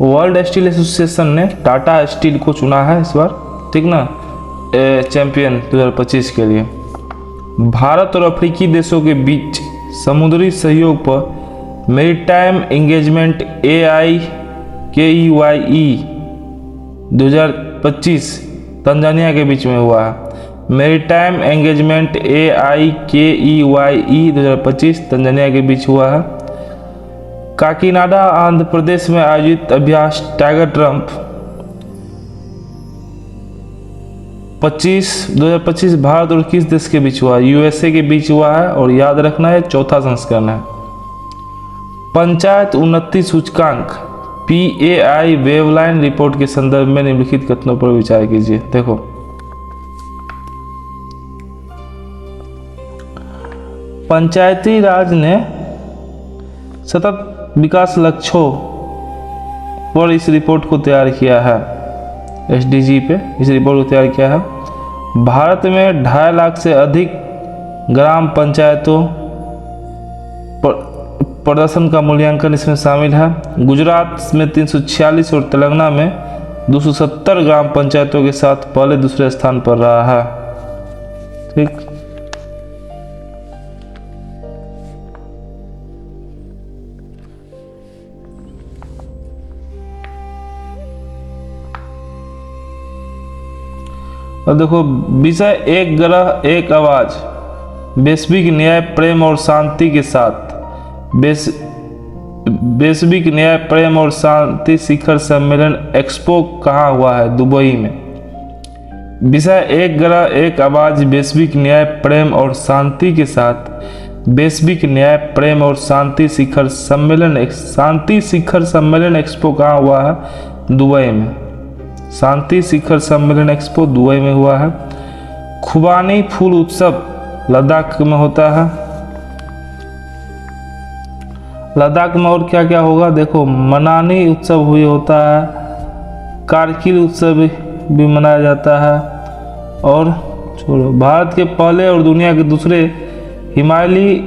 World steel association ने Tata steel को चुना है इस बार, ठीक ना, चैंपियन 2025 के लिए। भारत और अफ्रीकी देशों के बीच समुद्री सहयोग पर मैरीटाइम एंगेजमेंट AIKEYE 2025 तंजानिया के बीच में हुआ है। मैरीटाइम एंगेजमेंट AIKEYE 2025 तंजानिया के बीच हुआ है। काकीनाडा आंध्र प्रदेश में आयोजित अभ्यास टाइगर ट्रंप 2025 भारत और किस देश के बीच हुआ? USA के बीच हुआ है, और याद रखना है चौथा संस्करण है। पंचायत उन्नति सूचकांक PAI वेवलाइन रिपोर्ट के संदर्भ में निम्नलिखित कथनों पर विचार कीजिए। देखो, पंचायती राज ने सतत विकास लक्ष्यों पर इस रिपोर्ट को तैयार किया है, SDG पे इस रिपोर्ट को तैयार किया है। भारत में 2.5 लाख से अधिक ग्राम पंचायतों प्रदर्शन का मूल्यांकन इसमें शामिल है। गुजरात में 346 और तेलंगाना में 270 ग्राम पंचायतों के साथ पहले दूसरे स्थान पर रहा है। ठीक, और देखो, विषय एक ग्रह एक आवाज, वैश्विक न्याय प्रेम और शांति के साथ वैश्विक न्याय प्रेम और शांति शिखर सम्मेलन एक्सपो कहाँ हुआ है? दुबई में। विषय एक ग्रह एक आवाज, वैश्विक न्याय प्रेम और शांति के साथ वैश्विक न्याय प्रेम और शांति शिखर सम्मेलन एक्सपो कहाँ हुआ है? दुबई में। शांति शिखर सम्मेलन एक्सपो दुबई में हुआ है। खुबानी फूल उत्सव लद्दाख में होता है। लद्दाख में और क्या क्या होगा? देखो, मनानी उत्सव हुई होता है, कारगिल उत्सव भी मनाया जाता है, और छोड़ो, भारत के पहले और दुनिया के दूसरे हिमालयी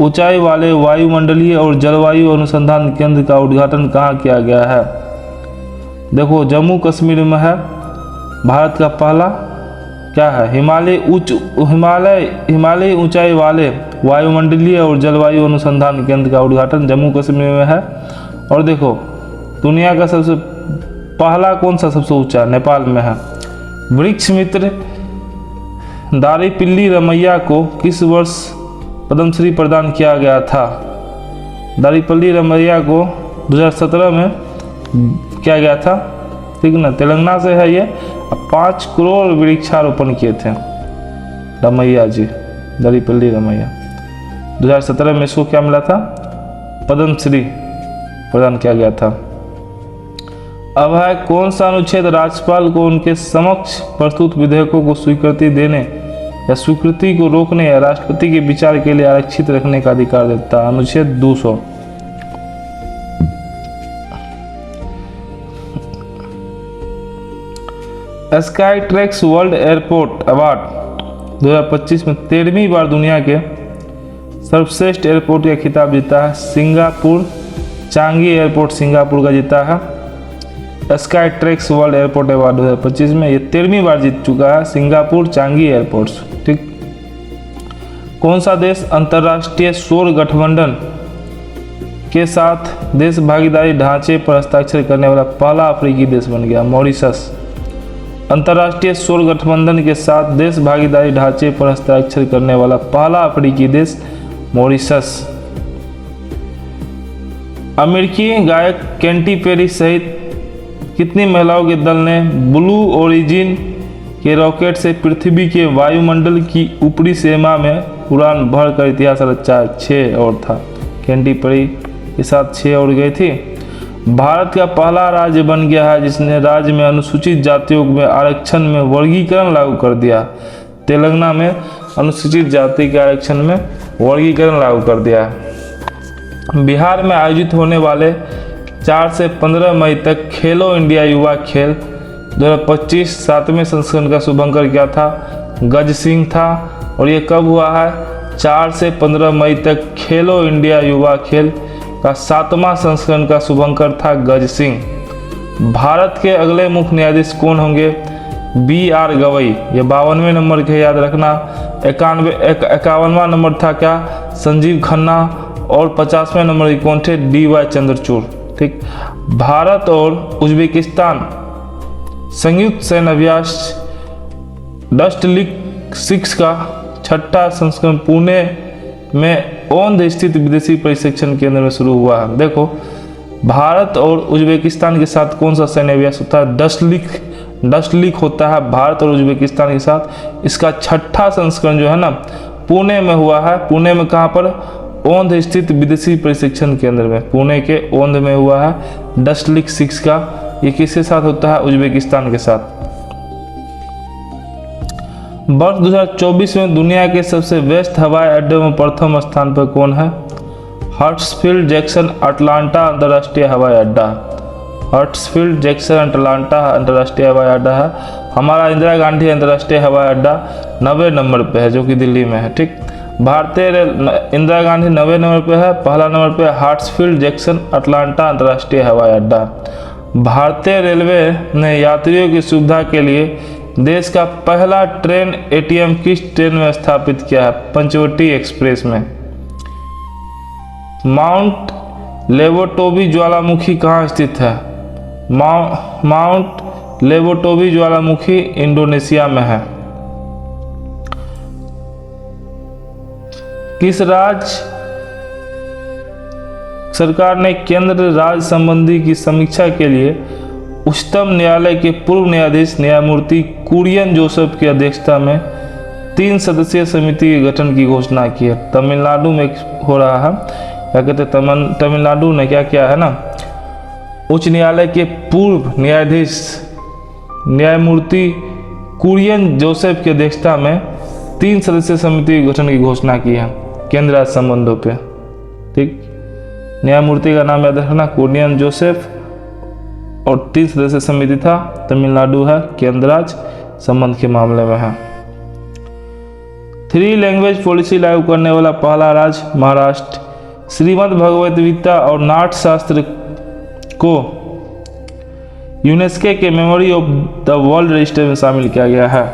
ऊंचाई वाले वायुमंडलीय और जलवायु अनुसंधान केंद्र का उद्घाटन कहाँ किया गया है? देखो, जम्मू कश्मीर में है। भारत का पहला क्या है? हिमालय ऊंचाई वाले वायुमंडलीय और जलवायु अनुसंधान केंद्र का उद्घाटन जम्मू कश्मीर में है। और देखो, दुनिया का सबसे पहला कौन सा सबसे ऊंचा? नेपाल में है। वृक्ष मित्र दारीपिल्ली रमैया को किस वर्ष पद्मश्री प्रदान किया गया था? दारीपल्ली रमैया को 2017 में किया गया था, ठीक ना, तेलंगाना से है ये। 5 करोड़ वृक्षारोपण किए थे रमैया जी, दारीपल्ली रमैया। 2017 में इसको क्या मिला था? पद्मश्री प्रदान किया गया था। अब है, कौन सा अनुच्छेद राज्यपाल को उनके समक्ष प्रस्तुत विधेयकों को स्वीकृति देने या स्वीकृति को रोकने या राष्ट्रपति के विचार के लिए आरक्षित रखने का अधिकार देता है? अनुच्छेद 200। Sky tracks world airport award 2025 में 13वीं बार दुनिया के सर्वश्रेष्ठ एयरपोर्ट का खिताब जीता है। सिंगापुर चांगी एयरपोर्ट सिंगापुर का जीता है sky tracks world airport award 2025 में। ये 13वीं बार जीत चुका है सिंगापुर चांगी एयरपोर्ट। ठीक, कौन सा देश अंतर्राष्ट्रीय सौर गठबंधन के साथ देश भागीदारी ढांचे पर हस्ताक्षर करने वाला पहला अफ्रीकी देश बन गया? मॉरिशस। अंतर्राष्ट्रीय सौर गठबंधन के साथ देश भागीदारी ढांचे पर हस्ताक्षर करने वाला पहला अफ्रीकी देश मॉरिशस। अमेरिकी गायक कैटी पेरी सहित कितनी महिलाओं के दल ने ब्लू ओरिजिन के रॉकेट से पृथ्वी के वायुमंडल की ऊपरी सीमा में उड़ान भरकर इतिहास रचा? 6 और था। कैटी पेरी के साथ 6 और गई थी। भारत का पहला राज्य बन गया है जिसने राज्य में अनुसूचित जातियों में आरक्षण में वर्गीकरण लागू कर दिया। तेलंगाना में अनुसूचित जाति के आरक्षण में वर्गीकरण लागू कर दिया। बिहार में आयोजित होने वाले 4 से 15 मई तक खेलो इंडिया युवा खेल 2025 7वें संस्करण का शुभंकर क्या था? गज सिंह था। और ये कब हुआ है? 4 से 15 मई तक खेलो इंडिया युवा खेल का 7वां संस्करण का शुभंकर था गज सिंह। भारत के अगले मुख्य न्यायाधीश कौन होंगे? BR गवई, ये 52वें नंबर के याद रखना। 51वां नंबर था क्या? संजीव खन्ना। और 50वें नंबर के कौन थे? DY चंद्रचूड़। ठीक। भारत और उज्बेकिस्तान संयुक्त सैन्य अभ्यास डस्ट लीग 6 का 6ठा संस्करण पुणे में औंध स्थित विदेशी प्रशिक्षण केंद्र में शुरू हुआ है। देखो, भारत और उज्बेकिस्तान के साथ कौन सा सैन्य अभ्यास होता है? डस्ट लीग होता है भारत और उज्बेकिस्तान के साथ। इसका 6ठा संस्करण जो है ना, पुणे में हुआ है। पुणे में कहाँ पर? औंध स्थित विदेशी प्रशिक्षण केंद्र में, पुणे के औंध में हुआ है डस्ट लीग 6 का। ये किसके साथ होता है? उज्बेकिस्तान के साथ। वर्ष 2024 में दुनिया के सबसे व्यस्त हवाई अड्डों में प्रथम स्थान पर कौन है? हर्ट्सफील्ड जैक्सन अटलांटा अंतर्राष्ट्रीय हवाई अड्डा। हर्ट्सफील्ड जैक्सन अटलांटा अंतर्राष्ट्रीय हवाई अड्डा है। हमारा इंदिरा गांधी अंतर्राष्ट्रीय हवाई अड्डा 90 नंबर पे है, जो कि दिल्ली में है। ठीक। भारतीय इंदिरा गांधी 90 नंबर पे है। पहला नंबर पे हर्ट्सफील्ड जैक्सन अटलांटा अंतर्राष्ट्रीय हवाई अड्डा। भारतीय रेलवे ने यात्रियों की सुविधा के लिए देश का पहला ट्रेन ATM किस ट्रेन में स्थापित किया है? पंचवटी एक्सप्रेस में। माउंट लेवोटोबी ज्वालामुखी कहाँ स्थित है? माउंट लेवोटोबी ज्वालामुखी इंडोनेशिया में है। किस राज्य सरकार ने केंद्र राज्य संबंधी की समीक्षा के लिए उच्चतम न्यायालय के पूर्व न्यायाधीश न्यायमूर्ति कुरियन जोसेफ की अध्यक्षता में 3 सदस्यीय समिति के गठन की घोषणा की है? तमिलनाडु में हो रहा है। क्या कहते हैं? तमिलनाडु ने क्या किया है ना, उच्च न्यायालय के पूर्व न्यायाधीश न्यायमूर्ति कुरियन जोसेफ की अध्यक्षता में 3 सदस्यीय समिति के गठन की घोषणा की है केंद्र राज्य संबंधों पे। ठीक। न्यायमूर्ति का नाम याद रखना, कुरियन जोसेफ। और 3 सदस्यीय समिति था। तमिलनाडु है, केंद्र राज्य संबंध के मामले में है। 3 लैंग्वेज पॉलिसी लागू करने वाला पहला राज्य महाराष्ट्र। श्रीमद् भगवद गीता और नाट्य शास्त्र को यूनेस्को के memory of the world register में शामिल किया गया है।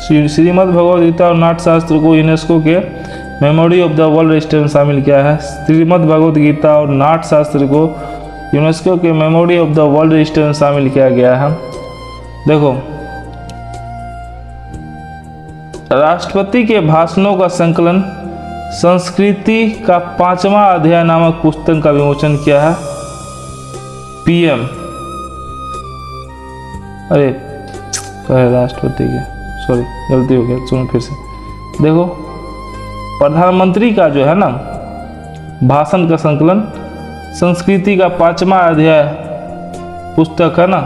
श्रीमद् भगवद गीता और नाट्य शास्त्र को यूनेस्को के memory of the world register में शामिल किया है। श्रीमद् भगवद गीता और नाट्य शास्त्र को यूनेस्को के memory of the world register में शामिल किया गया है। देखो, राष्ट्रपति के भाषणों का संकलन संस्कृति का 5वां अध्याय नामक पुस्तक का विमोचन किया है PM। अरे कहे राष्ट्रपति के, सॉरी गलती हो गया, सुनो फिर से। देखो, प्रधानमंत्री का जो है ना भाषण का संकलन संस्कृति का 5वां अध्याय पुस्तक है ना,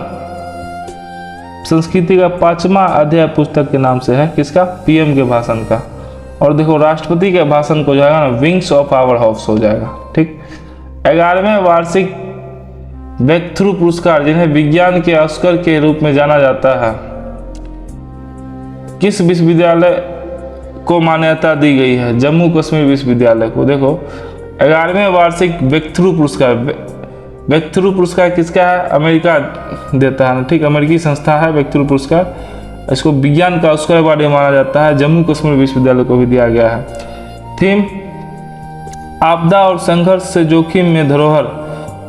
संस्कृति का 5वां अध्याय पुस्तक के नाम से है। किसका? PM के भाषण का। और देखो, राष्ट्रपति के भाषण को जाएगा ना विंग्स ऑफ आवर हाउस हो जाएगा। ठीक। 11वें वार्षिक ब्रेकथ्रू पुरस्कार, जिन्हें विज्ञान के ऑस्कर के रूप में जाना जाता है, किस विश्वविद्यालय को मान्यता दी गई है? जम्मू कश्मीर विश्वविद्यालय को। देखो, 11वें वार्षिक ब्रेकथ्रू पुरस्कार, ब्रेकथ्रू पुरस्कार किसका है? अमेरिका देता है ना। ठीक। अमेरिकी संस्था है ब्रेकथ्रू पुरस्कार। इसको विज्ञान का ऑस्कर अवार्ड माना जाता है। जम्मू कश्मीर विश्वविद्यालय को भी दिया गया है। थीम, आपदा और संघर्ष से जोखिम में धरोहर।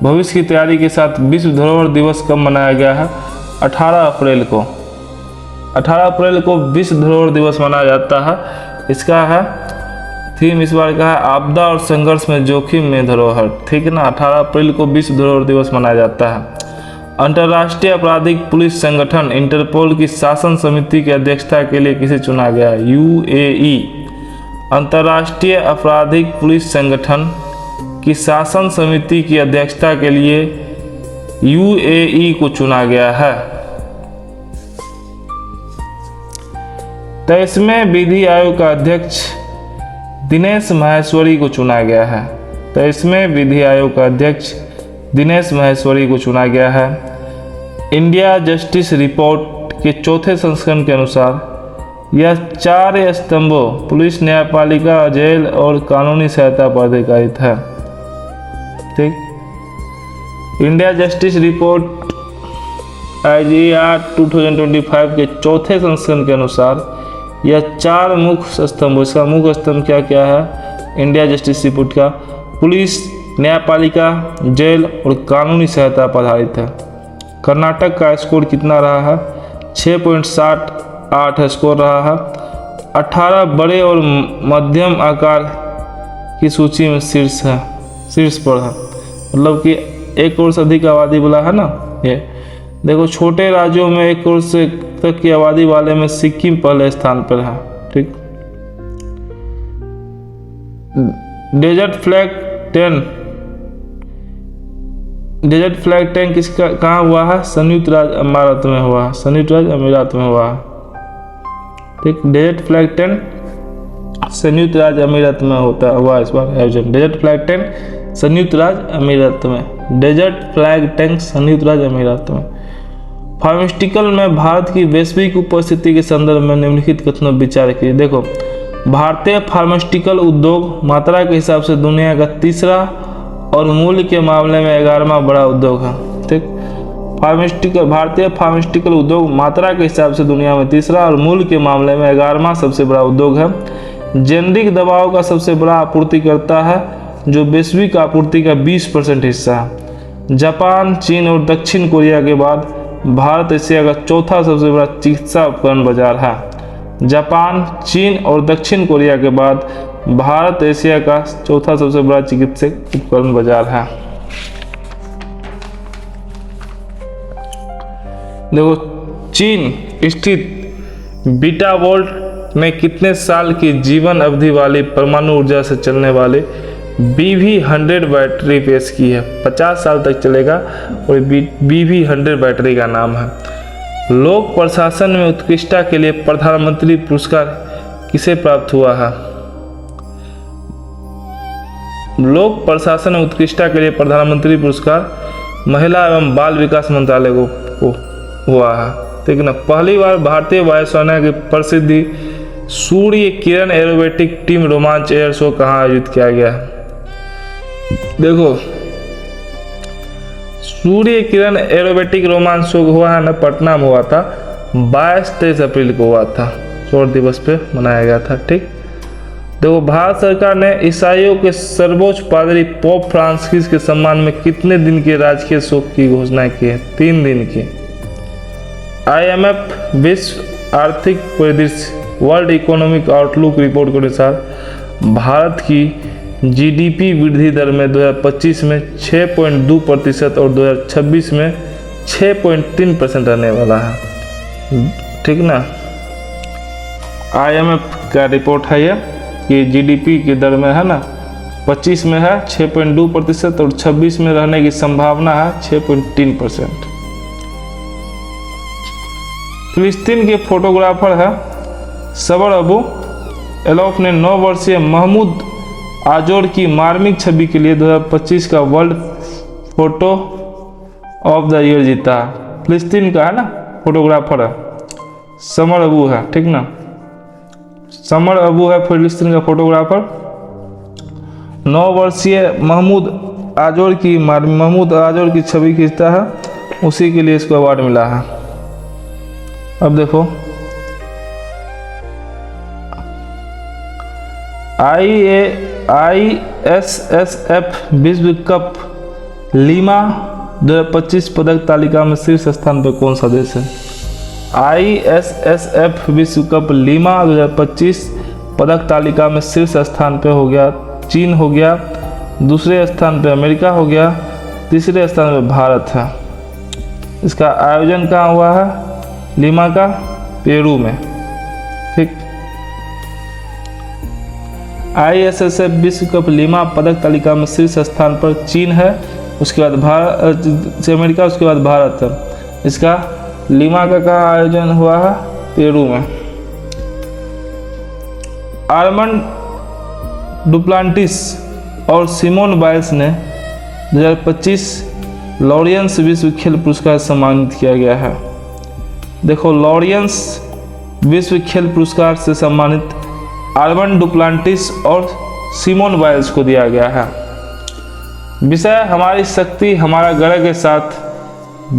भविष्य की तैयारी के साथ विश्व धरोहर दिवस कब मनाया गया है? 18 अप्रैल को। 18 अप्रैल को विश्व धरोहर दिवस मनाया जाता है। इसका है थीम इस बार का है आपदा और संघर्ष में जोखिम में धरोहर। ठीक है ना। 18 अप्रैल को विश्व धरोहर दिवस मनाया जाता है। अंतर्राष्ट्रीय आपराधिक पुलिस संगठन इंटरपोल की शासन समिति की अध्यक्षता के लिए किसे चुना गया? UAE। अंतर्राष्ट्रीय आपराधिक पुलिस संगठन की शासन समिति की अध्यक्षता के लिए UAE को चुना गया है। 23वें विधि आयोग का अध्यक्ष दिनेश माहेश्वरी को चुना गया है। 23वें विधि आयोग का अध्यक्ष दिनेश माहेश्वरी को चुना गया है। इंडिया जस्टिस रिपोर्ट के चौथे संस्करण के अनुसार यह 4 स्तंभों पुलिस, न्यायपालिका, जेल और कानूनी सहायता पर आधारित है। ठीक। इंडिया जस्टिस रिपोर्ट IJR 2025 के चौथे संस्करण के अनुसार यह 4 मुख्य स्तंभ, इसका मुख्य स्तंभ क्या क्या है इंडिया जस्टिस रिपोर्ट का? पुलिस, न्यायपालिका, जेल और कानूनी सहायता पर आधारित है। कर्नाटक का स्कोर कितना रहा है? 6.78 स्कोर रहा है। 18 बड़े और मध्यम आकार की सूची में शीर्ष पर है, मतलब कि 1 करोड़ से अधिक आबादी वाला है ना। ये देखो, छोटे राज्यों में 1 करोड़ से तक की आबादी वाले में सिक्किम पहले स्थान पर है। ठीक। डेजर्ट फ्लैग 10 किसका कहाँ हुआ है? संयुक्त राज्य अमीरात में हुआ है। संयुक्त राज्य अमीरात में हुआ है। ठीक। डेजर्ट फ्लैग 10 संयुक्त राज्य अमीरात में हुआ इस बार आयोजन। डेजर्ट फ्लैग 10 संयुक्त राज्य अमीरात में। डेजर्ट फ्लैग 10 संयुक्त राज्य अमीरात में। फार्मास्यूटिकल में भारत की वैश्विक उपस्थिति के संदर्भ में निम्नलिखित कथनों विचार किए। देखो, भारतीय फार्मास्यूटिकल उद्योग मात्रा के हिसाब से दुनिया का तीसरा और मूल्य के मामले में 11वां बड़ा उद्योग है। ठीक। भारतीय फार्मास्यूटिकल उद्योग मात्रा के हिसाब से दुनिया में तीसरा और मूल्य के मामले में 11वां सबसे बड़ा उद्योग है। जेनरिक दवाओं का सबसे बड़ा आपूर्तिकर्ता है, जो वैश्विक आपूर्ति का 20% हिस्सा है। जापान, चीन और दक्षिण कोरिया के बाद भारत एशिया का चौथा सबसे बड़ा चिकित्सा उपकरण बाजार है। जापान, चीन और दक्षिण कोरिया के बाद भारत एशिया का चौथा सबसे बड़ा चिकित्सक उपकरण बाजार है। देखो, चीन स्थित बीटा वोल्ट में कितने साल की जीवन अवधि वाली परमाणु ऊर्जा से चलने वाले BV100 बैटरी पेश की है। 50 साल तक चलेगा और BV100 बैटरी का नाम है। लोक प्रशासन में उत्कृष्टता के लिए प्रधानमंत्री पुरस्कार किसे प्राप्त हुआ है? लोक प्रशासन में उत्कृष्टता के लिए प्रधानमंत्री पुरस्कार महिला एवं बाल विकास मंत्रालय को हुआ है। ठीक है ना। पहली बार भारतीय वायुसेना की प्रसिद्ध सूर्य किरण एरोबेटिक टीम रोमांच एयर शो कहाँ आयोजित किया गया है? देखो, सूर्य किरण एरोबेटिक रोमांच शो हुआ है ना, पटना में हुआ था। 22-23 अप्रैल को हुआ था, शोर दिवस पे मनाया गया था। ठीक। देखो, भारत सरकार ने ईसाइयों के सर्वोच्च पादरी पोप फ्रांसिस के सम्मान में कितने दिन के राजकीय शोक की घोषणा की है? 3 दिन की। IMF विश्व आर्थिक परिदृश्य वर्ल्ड इकोनॉमिक आउटलुक रिपोर्ट के अनुसार भारत की GDP वृद्धि दर में 2025 में 6.2% और 2026 में 6.3% रहने वाला है। ठीक ना। IMF का रिपोर्ट है ये कि GDP की दर में है ना 25 में है 6.2% और 26 में रहने की संभावना है 6.3%। फिलिस्तीन के फोटोग्राफर है सबर अबू एलॉफ ने 9 वर्षीय महमूद आजोर की मार्मिक छवि के लिए 2025 का world photo of the year जीता। फिलिस्तीन का है ना फोटोग्राफर है, समर अबू है। ठीक ना। समर अबू है फिलिस्तीन का फोटोग्राफर। 9 वर्षीय महमूद आजोर की छवि खींचता है, उसी के लिए इसको अवार्ड मिला है। अब देखो, ISSF विश्व कप लीमा 2025 पदक तालिका में शीर्ष स्थान पर कौन सा देश है? ISSF विश्व कप लीमा 2025 पदक तालिका में शीर्ष स्थान पे हो गया चीन हो गया, दूसरे स्थान पे अमेरिका हो गया, तीसरे स्थान पे भारत है। इसका आयोजन कहाँ हुआ है? लीमा का पेरू में। ठीक। ISSF विश्व कप लीमा पदक तालिका में शीर्ष स्थान पर चीन है, उसके बाद भारत, अमेरिका, उसके बाद भारत है। इसका लीमा का कहाँ आयोजन हुआ है? पेरू में। आर्मंड डुप्लांटिस और सिमोन बाइल्स ने 2025 लॉरियंस विश्व खेल पुरस्कार सम्मानित किया गया है। देखो लॉरियंस विश्व खेल पुरस्कार से सम्मानित आर्मन डुप्लांटिस और सिमोन बाइल्स को दिया गया है। विषय हमारी शक्ति हमारा गर्व के साथ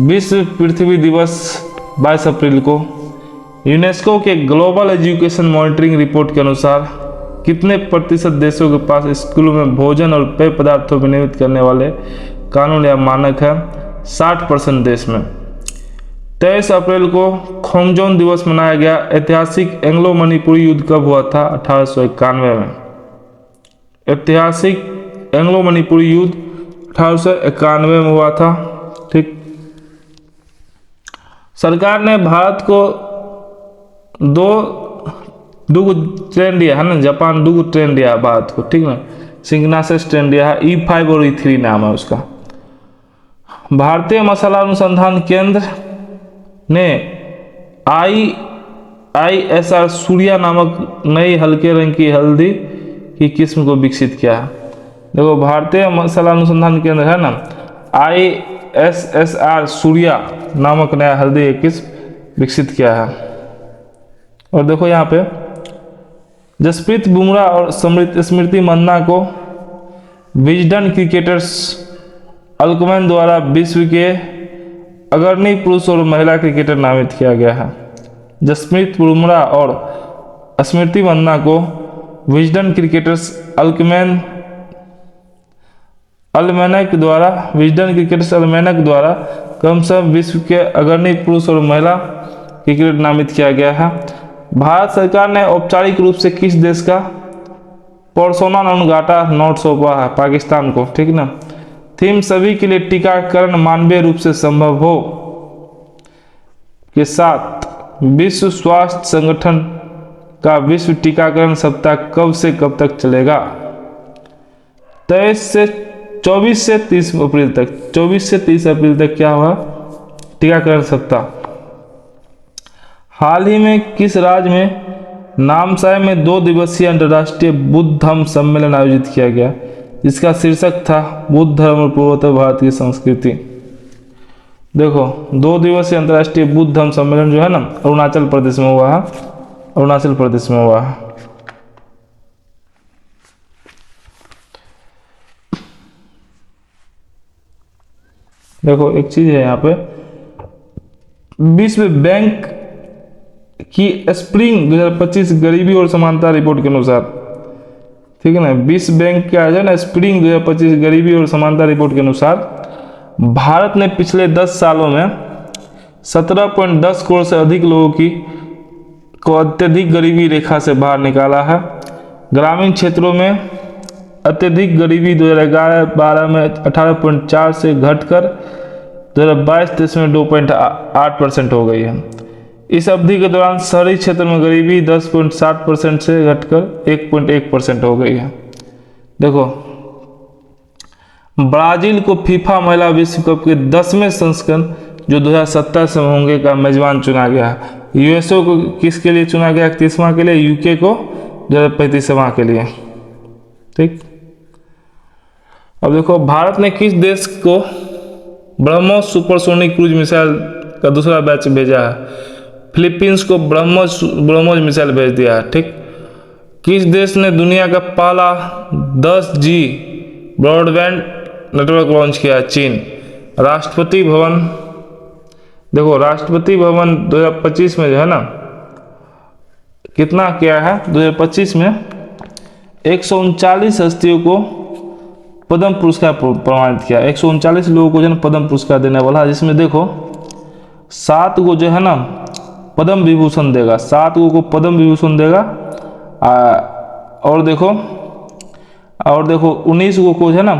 विश्व पृथ्वी दिवस 22 अप्रैल को। यूनेस्को के ग्लोबल एजुकेशन मॉनिटरिंग रिपोर्ट के अनुसार कितने प्रतिशत देशों के पास स्कूलों में भोजन और पेय पदार्थों को नियमित करने वाले कानून या मानक है? 60% देश में। 23 अप्रैल को खोंगजोन दिवस मनाया गया। ऐतिहासिक एंग्लो मणिपुरी युद्ध कब हुआ था? 1891 में। ऐतिहासिक एंग्लो मणिपुरी युद्ध 1891 में हुआ था। ठीक। सरकार ने भारत को दो ट्रेन दिया है ना, जापान 2 ट्रेन दिया है भारत को, ठीक ना। सिंगनासिस ट्रेन दिया है, E5 और E3 नाम है उसका। भारतीय मसाला अनुसंधान केंद्र ने IISR सूर्या नामक नई हल्के रंग की हल्दी की किस्म को विकसित किया है। देखो भारतीय मसाला अनुसंधान केंद्र है ना, IISR सूर्या नामक नया हल्दी की किस्म विकसित किया है। और देखो यहाँ पे जसप्रीत बुमराह और स्मृति मंदाना को विजडन क्रिकेटर्स अल्कमैन द्वारा विश्व के अग्रणी पुरुष और महिला क्रिकेटर नामित किया गया है। जसप्रीत बुमराह और स्मृति मंदाना को विजडन क्रिकेटर्स अल्मैनक द्वारा क्रमशः विश्व के अग्रणी पुरुष और महिला क्रिकेटर नामित किया गया है। भारत सरकार ने औपचारिक रूप से किस देश का पर्सोना नॉन ग्राटा नोट सौंपा है? पाकिस्तान को, ठीक ना। थीम सभी के लिए टीकाकरण मानवीय रूप से संभव हो के साथ विश्व स्वास्थ्य संगठन का विश्व टीकाकरण सप्ताह कब से कब तक चलेगा? 24 से 30 अप्रैल तक। 24 से 30 अप्रैल तक क्या हुआ? टीकाकरण सप्ताह। हाल ही में किस राज्य में नामसाई में 2 दिवसीय अंतर्राष्ट्रीय बुद्ध धम्म सम्मेलन आयोजित किया गया, जिसका शीर्षक था बुद्ध धर्म और पूर्वोत्तर भारत की संस्कृति? देखो 2 दिवसीय अंतर्राष्ट्रीय बुद्ध धम्म सम्मेलन जो है ना, अरुणाचल प्रदेश में हुआ है। अरुणाचल प्रदेश में हुआ है। देखो एक चीज है यहाँ पे, विश्व बैंक की स्प्रिंग 2025 गरीबी और समानता रिपोर्ट के अनुसार, ठीक है ना, विश्व बैंक का है ना स्प्रिंग 2025 गरीबी और समानता रिपोर्ट के अनुसार भारत ने पिछले 10 सालों में 17.10 करोड़ से अधिक लोगों को अत्यधिक गरीबी रेखा से बाहर निकाला है। ग्रामीण क्षेत्रों में अत्यधिक गरीबी 2011-12 में 18.4 से घटकर 2022-23 में 2.8% हो गई है। इस अवधि के दौरान शहरी क्षेत्र में गरीबी 10.7% से घटकर 1.1% हो गई है। देखो ब्राजील को फीफा महिला विश्व कप के 10वें संस्करण जो 2070 से होंगे का मेजबान चुना गया है। यूएसए को किसके लिए चुना गया? 31वां के लिए। यूके को 2035वां के लिए। ठीक। अब देखो भारत ने किस देश को ब्रह्मोस सुपरसोनिक क्रूज मिसाइल का दूसरा बैच भेजा है? फिलीपींस को ब्रह्मोस मिसाइल भेज दिया है। ठीक। किस देश ने दुनिया का पहला 10G ब्रॉडबैंड नेटवर्क लॉन्च किया है? चीन। राष्ट्रपति भवन, देखो राष्ट्रपति भवन 2025 में जो है ना कितना किया है? 2025 में 139 हस्तियों को पद्म पुरस्कार प्रमाणित किया। 139 लोगों को जो है पद्म पुरस्कार देने वाला है, जिसमें देखो 7 को जो है ना पद्म विभूषण देगा, 7 को पद्म विभूषण देगा। और देखो 19 को है ना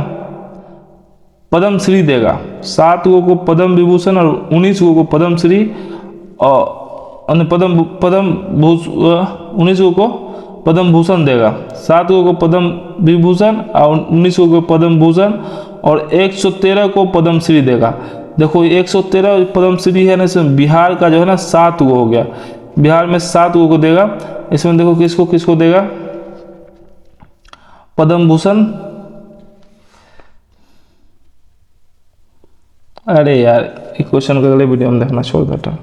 पद्म श्री देगा। 7 को पद्म विभूषण और 19 को पद्म श्री और 19 को पद्म भूषण देगा। 7 को पद्म विभूषण और 19 को पद्म भूषण और 113 को पद्म श्री देगा। देखो 113 पद्म श्री है ना, इसमें बिहार का जो है ना 7 गो हो गया। बिहार में 7 को देगा। इसमें देखो किसको किसको देगा? पद्म भूषण। अरे यार, क्वेश्चन को अगले वीडियो में देखना छोड़ देता हूँ।